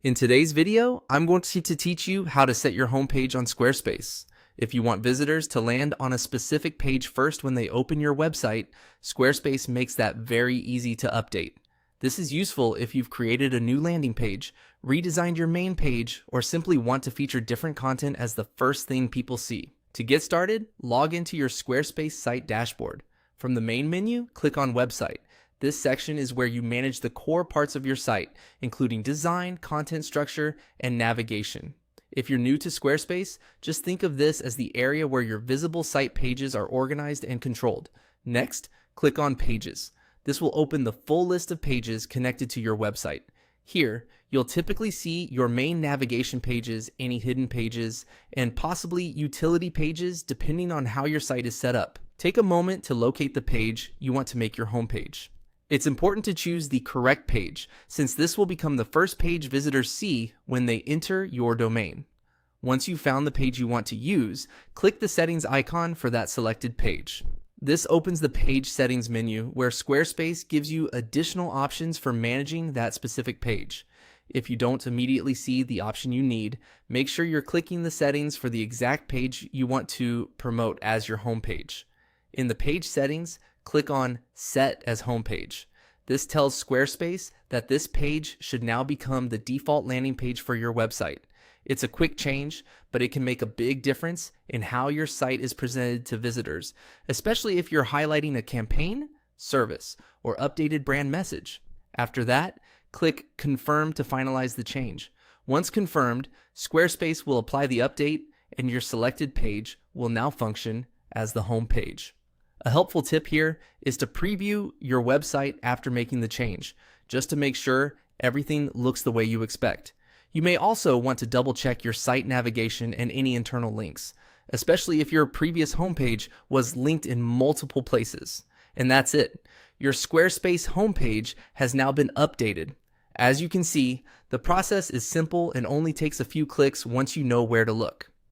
In today's video, I'm going to teach you how to set your homepage on Squarespace. If you want visitors to land on a specific page first when they open your website, Squarespace makes that very easy to update. This is useful if you've created a new landing page, redesigned your main page, or simply want to feature different content as the first thing people see. To get started, log into your Squarespace site dashboard. From the main menu, click on Website. This section is where you manage the core parts of your site, including design, content structure, and navigation. If you're new to Squarespace, just think of this as the area where your visible site pages are organized and controlled. Next, click on Pages. This will open the full list of pages connected to your website. Here, you'll typically see your main navigation pages, any hidden pages, and possibly utility pages depending on how your site is set up. Take a moment to locate the page you want to make your homepage. It's important to choose the correct page, since this will become the first page visitors see when they enter your domain. Once you've found the page you want to use, click the settings icon for that selected page. This opens the page settings menu where Squarespace gives you additional options for managing that specific page. If you don't immediately see the option you need, make sure you're clicking the settings for the exact page you want to promote as your homepage. In the page settings, click on Set as Homepage. This tells Squarespace that this page should now become the default landing page for your website. It's a quick change, but it can make a big difference in how your site is presented to visitors, especially if you're highlighting a campaign, service, or updated brand message. After that, click Confirm to finalize the change. Once confirmed, Squarespace will apply the update and your selected page will now function as the home page. A helpful tip here is to preview your website after making the change, just to make sure everything looks the way you expect. You may also want to double check your site navigation and any internal links, especially if your previous homepage was linked in multiple places. And that's it. Your Squarespace homepage has now been updated. As you can see, the process is simple and only takes a few clicks once you know where to look.